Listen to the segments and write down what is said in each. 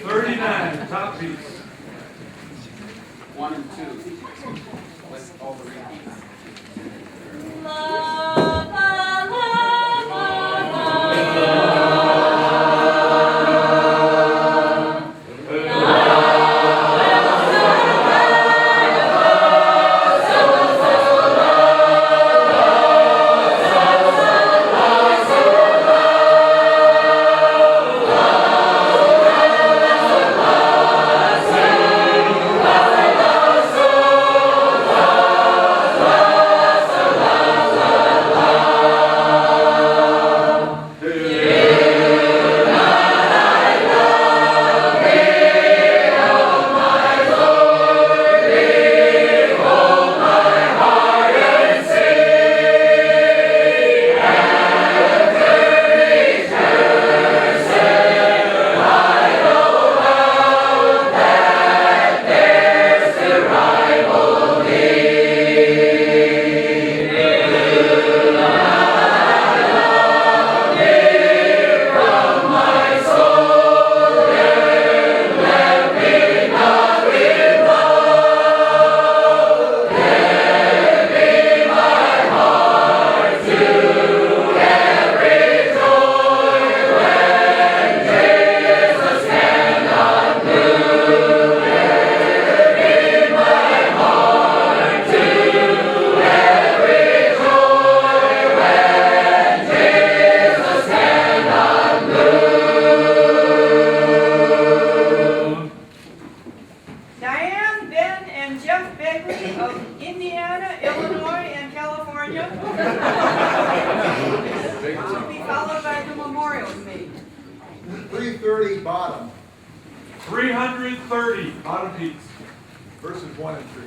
39, top piece. 1 and 2. Let's all the repeats. Diane, Ben, and Jeff Begley of Indiana, Illinois, and California. Will be followed by the memorial committee. 330 bottom, 330, bottom piece. verses 1 and 3.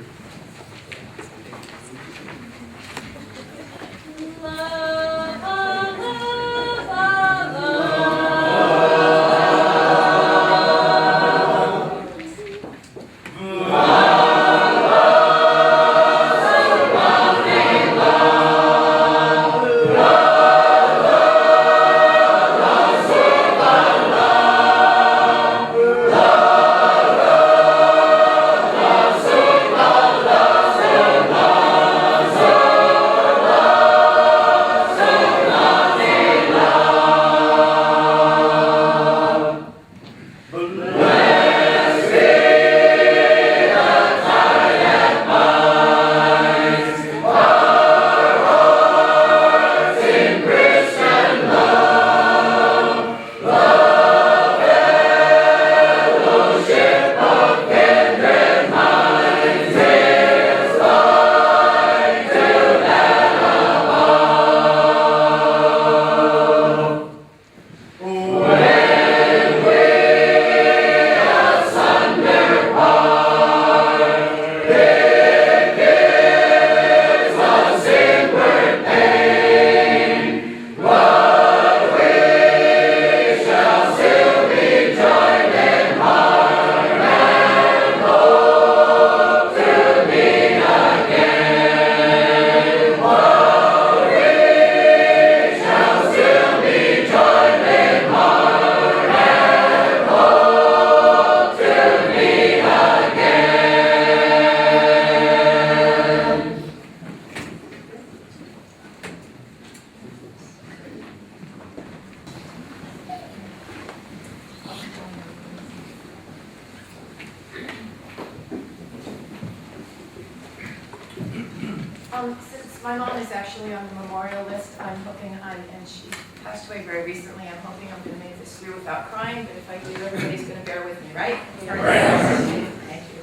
Since my mom is actually on the memorial list, I'm hoping and she passed away very recently, I'm hoping I'm going to make this through without crying, but if I do, everybody's going to bear with me, right? Thank you.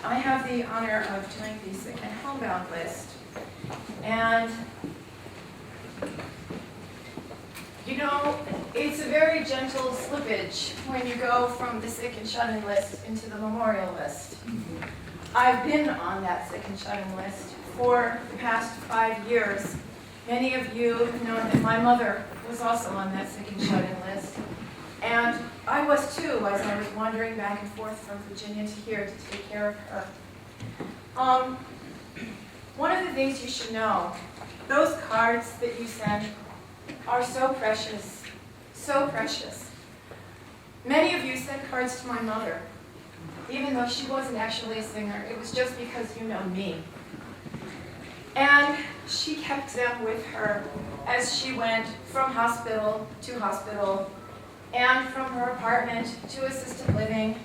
I have the honor of doing the sick and homebound list, and you know, it's a very gentle slippage when you go from the sick and shut-in list into the memorial list. I've been on that sick and shut-in list for the past 5 years. Many of you know that my mother was also on that sick and shut-in list. And I was too, as I was wandering back and forth from Virginia to here to take care of her. One of the things you should know, those cards that you send are so precious, so precious. Many of you sent cards to my mother, even though she wasn't actually a singer. It was just because you know me. And she kept them with her as she went from hospital to hospital and from her apartment to assisted living.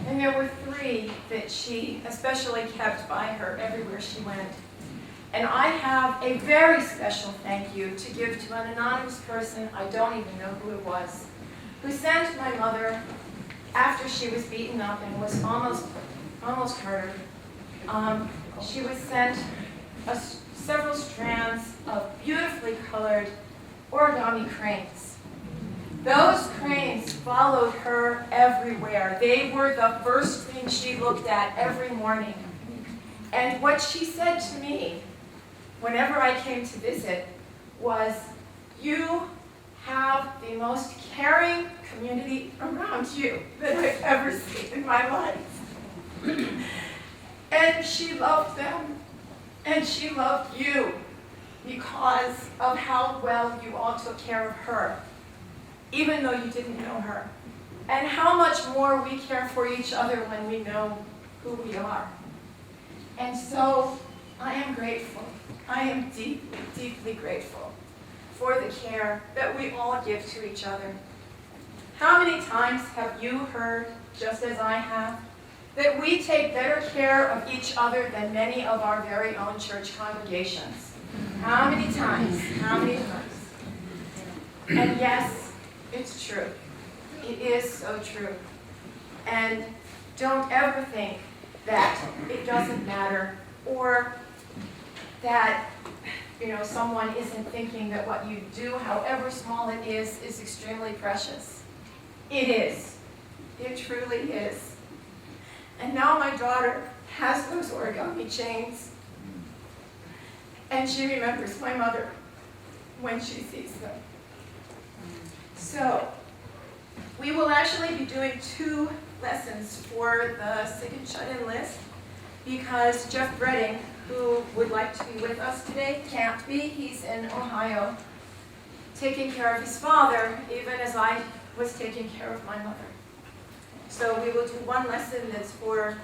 And there were 3 that she especially kept by her everywhere she went. And I have a very special thank you to give to an anonymous person, I don't even know who it was, who sent my mother, after she was beaten up and was almost murdered, she was sent several strands of beautifully colored origami cranes. Those cranes followed her everywhere. They were the first thing she looked at every morning. And what she said to me whenever I came to visit was, "You have the most caring community around you that I've ever seen in my life." And she loved them, and she loved you because of how well you all took care of her, even though you didn't know her, and how much more we care for each other when we know who we are. And so I am grateful. I am deeply, deeply grateful for the care that we all give to each other. How many times have you heard, just as I have, that we take better care of each other than many of our very own church congregations? How many times? How many times? And yes, it's true. It is so true. And don't ever think that it doesn't matter, or that someone isn't thinking that what you do, however small it is extremely precious. It is. It truly is. And now my daughter has those origami chains, and she remembers my mother when she sees them. So, we will actually be doing 2 lessons for the Sick and Shut-In list, because Jeff Bredding, who would like to be with us today, can't be. He's in Ohio, taking care of his father, even as I was taking care of my mother. So we will do 1 lesson that's for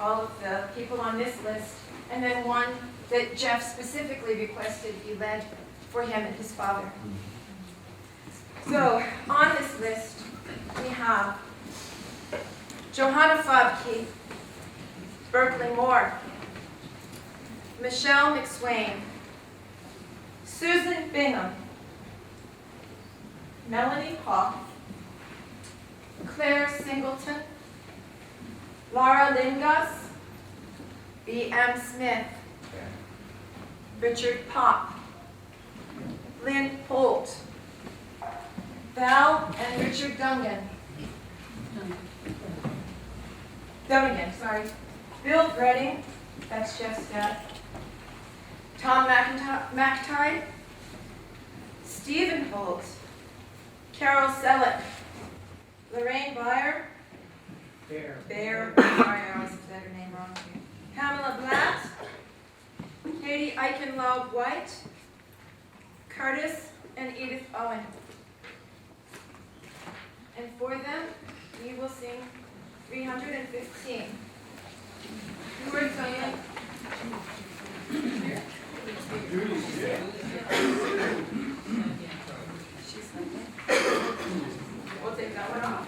all of the people on this list, and then 1 that Jeff specifically requested be led for him and his father. So on this list, we have Johanna Fabke, Berkeley Moore, Michelle McSwain, Susan Bingham, Melanie Hoff, Claire Singleton, Laura Lingas, B.M. Smith, Richard Pop, Lynn Holt, Val and Richard Dungan, Bill Bredding, that's Jeff's dad, Tom McTide, Stephen Holt, Carol Selleck, Lorraine Beyer, sorry, I always said her name wrong. Pamela Blatt, Katie Eichenlaub White, Curtis and Edith Owen. And for them, we will sing 315. Who are you singing? We'll take that one off.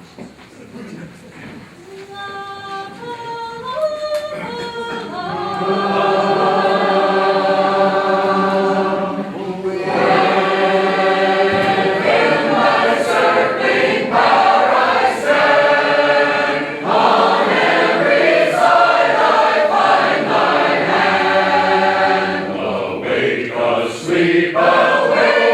Sweep away.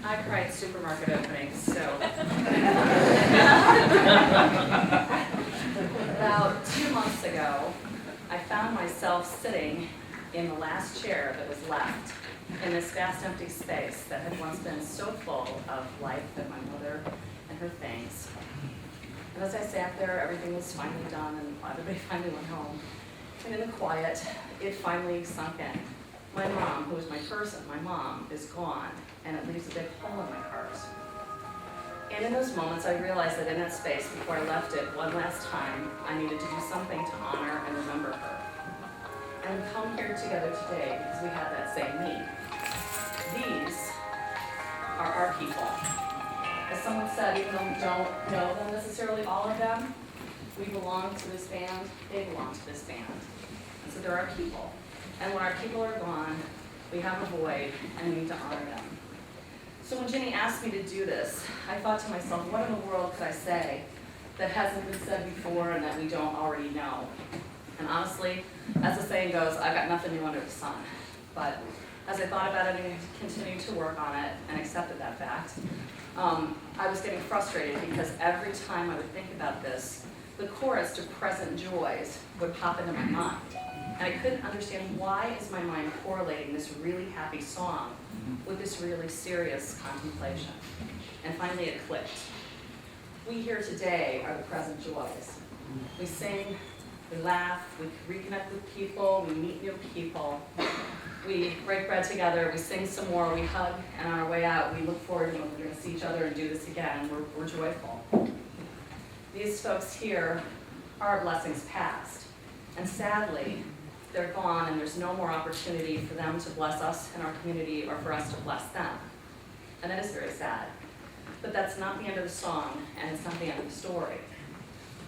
I cried supermarket openings, so. About 2 months ago, I found myself sitting in the last chair that was left in this vast empty space that had once been so full of life and my mother and her things. And as I sat there, everything was finally done and everybody finally went home. And in the quiet, it finally sunk in. My mom, who was my person, my mom, is gone, and it leaves a big hole in my heart. And in those moments, I realized that in that space, before I left it one last time, I needed to do something to honor and remember her. And we come here together today because we have that same need. These are our people. As someone said, even though we don't know them necessarily, all of them, we belong to this band, they belong to this band. And so they're our people. And when our people are gone, we have a void and we need to honor them. So when Ginny asked me to do this, I thought to myself, what in the world could I say that hasn't been said before and that we don't already know? And honestly, as the saying goes, I've got nothing new under the sun. But as I thought about it and continued to work on it and accepted that fact, I was getting frustrated because every time I would think about this, the chorus to Present Joys would pop into my mind. And I couldn't understand, why is my mind correlating this really happy song with this really serious contemplation? And finally it clicked. We here today are the present joys. We sing, we laugh, we reconnect with people, we meet new people. We break bread together, we sing some more, we hug, and on our way out, we look forward to when we're going to see each other and do this again, and we're joyful. These folks here are our blessings past, and sadly, they're gone, and there's no more opportunity for them to bless us in our community or for us to bless them. And that is very sad. But that's not the end of the song, and it's not the end of the story.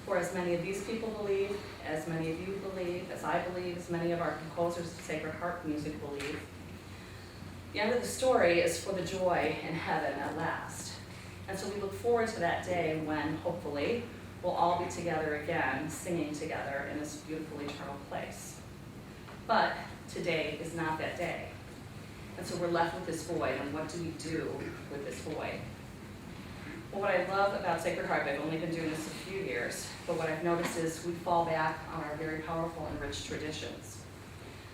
For as many of these people believe, as many of you believe, as I believe, as many of our composers of Sacred Harp music believe, the end of the story is for the joy in heaven at last. And so we look forward to that day when, hopefully, we'll all be together again, singing together in this beautiful eternal place. But today is not that day. And so we're left with this void, and what do we do with this void? Well, what I love about Sacred Harp, I've only been doing this a few years, but what I've noticed is we fall back on our very powerful and rich traditions.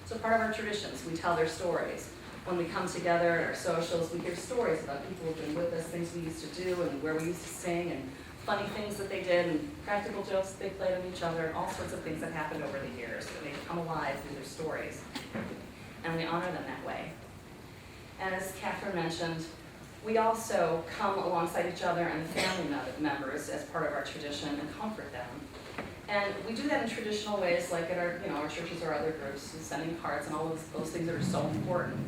So part of our traditions, we tell their stories. When we come together at our socials, we hear stories about people who've been with us, things we used to do, and where we used to sing, and funny things that they did, and practical jokes that they played on each other, and all sorts of things that happened over the years that they come alive through their stories. And we honor them that way. And as Cathryn mentioned, we also come alongside each other and the family members as part of our tradition and comfort them. And we do that in traditional ways, like at our churches or other groups, and sending cards and all those things that are so important.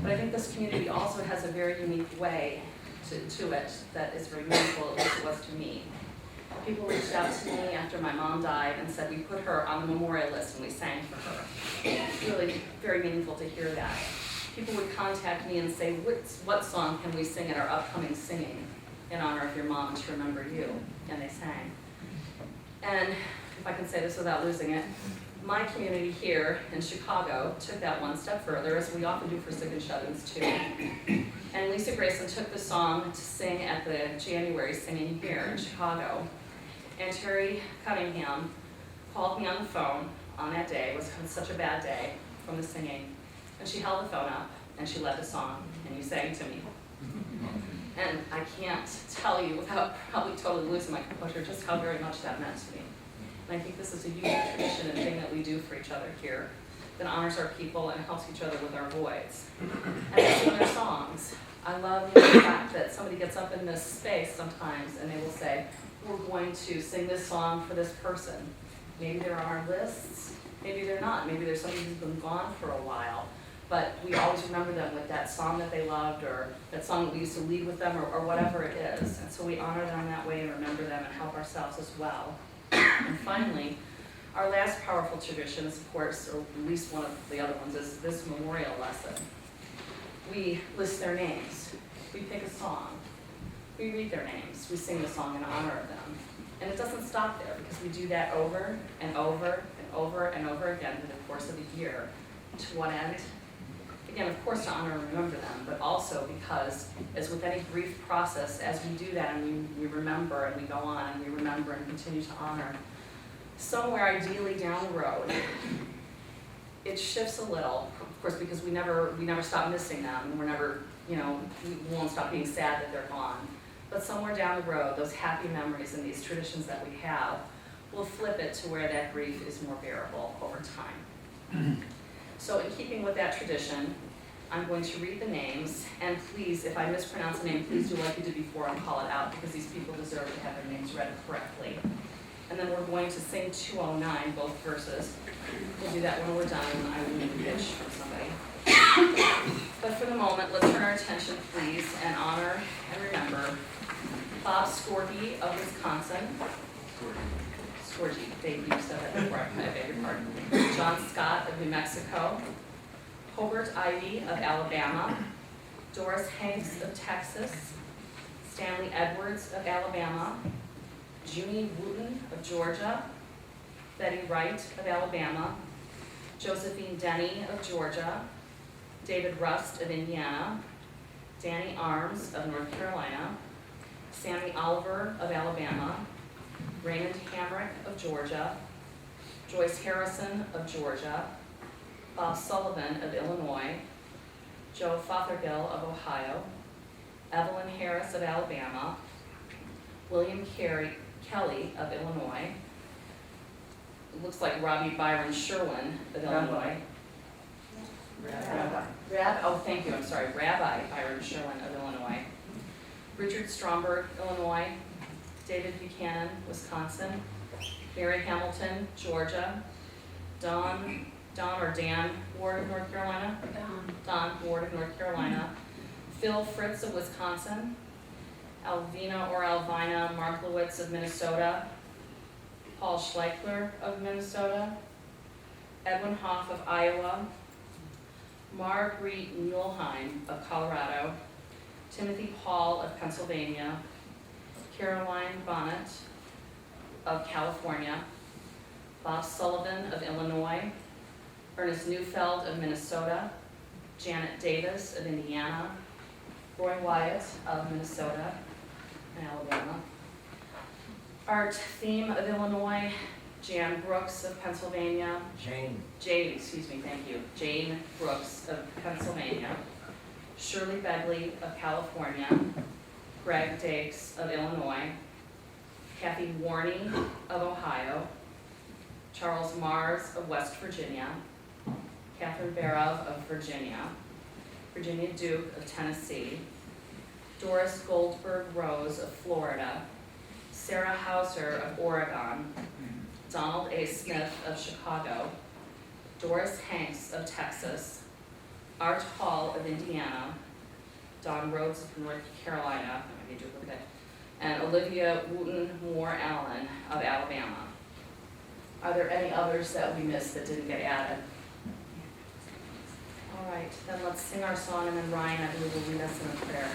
But I think this community also has a very unique way to it that is very meaningful, at least it was to me. People reached out to me after my mom died and said we put her on the memorial list and we sang for her. It's really very meaningful to hear that. People would contact me and say, what song can we sing at our upcoming singing in honor of your mom to remember you? And they sang. And if I can say this without losing it, my community here in Chicago took that one step further, as we often do for sick and shut-ins too. And Lisa Grayson took the song to sing at the January singing here in Chicago. And Terry Cunningham called me on the phone on that day. It was such a bad day from the singing. And she held the phone up and she led the song and you sang to me. And I can't tell you without probably totally losing my composure just how very much that meant to me. And I think this is a unique tradition and thing that we do for each other here that honors our people and helps each other with our voids. And they sing their songs. I love the fact that somebody gets up in this space sometimes and they will say, we're going to sing this song for this person. Maybe they're on our lists, maybe they're not. Maybe there's somebody who's been gone for a while. But we always remember them with that song that they loved or that song that we used to lead with them or whatever it is. And so we honor them that way and remember them and help ourselves as well. And finally, our last powerful tradition is, of course, or at least one of the other ones, is this memorial lesson. We list their names. We pick a song. We read their names. We sing the song in honor of them. And it doesn't stop there because we do that over and over and over and over again through the course of a year. To what end? again, of course, to honor and remember them, but also because, as with any grief process, as we do that and we remember and we go on and we remember and continue to honor, somewhere ideally down the road, it shifts a little, of course, because we never stop missing them, and we're never, we won't stop being sad that they're gone. But somewhere down the road, those happy memories and these traditions that we have, we'll flip it to where that grief is more bearable over time. So in keeping with that tradition, I'm going to read the names, and please, if I mispronounce a name, please do like you did before and call it out, because these people deserve to have their names read correctly. And then we're going to sing 209, both verses. We'll do that when we're done, and I will need a pitch from somebody. But for the moment, let's turn our attention, please, and honor and remember Bob Skorgi of Wisconsin. Skorgi, Dave, you said that before, I beg your pardon. John Scott of New Mexico. Hobart Ivy of Alabama. Doris Hanks of Texas. Stanley Edwards of Alabama. Junie Wooten of Georgia. Betty Wright of Alabama. Josephine Denny of Georgia. David Rust of Indiana. Danny Arms of North Carolina. Sammy Oliver of Alabama. Raymond Hamrick of Georgia. Joyce Harrison of Georgia. Bob Sullivan of Illinois. Joe Fothergill of Ohio. Evelyn Harris of Alabama. William Kelly of Illinois. It looks like Robbie Byron Sherwin of Illinois. Thank you, I'm sorry. Rabbi Byron Sherwin of Illinois. Richard Stromberg, Illinois. David Buchanan, Wisconsin. Mary Hamilton, Georgia. Dan Ward of North Carolina. Don Ward of North Carolina. Phil Fritz of Wisconsin. Alvina or Alvina Marklowitz of Minnesota. Paul Schleichler of Minnesota. Edwin Hoff of Iowa. Marguerite Muehlheim of Colorado. Timothy Paul of Pennsylvania. Caroline Bonnet of California. Bob Sullivan of Illinois. Ernest Neufeld of Minnesota. Janet Davis of Indiana. Roy Wyatt of Minnesota and Alabama. Art Theme of Illinois. Jan Brooks of Pennsylvania. Jane Brooks of Pennsylvania. Shirley Begley of California. Greg Dakes of Illinois. Kathy Warney of Ohio. Charles Mars of West Virginia. Cathryn Bearov of Virginia. Virginia Duke of Tennessee. Doris Goldberg Rose of Florida. Sarah Hauser of Oregon. Donald A. Smith of Chicago. Doris Hanks of Texas. Art Hall of Indiana. Don Rhodes of North Carolina, and Olivia Wooten Moore Allen of Alabama. Are there any others that we missed that didn't get added? All right, then let's sing our song, and then Ryan, I believe, will lead us in a prayer.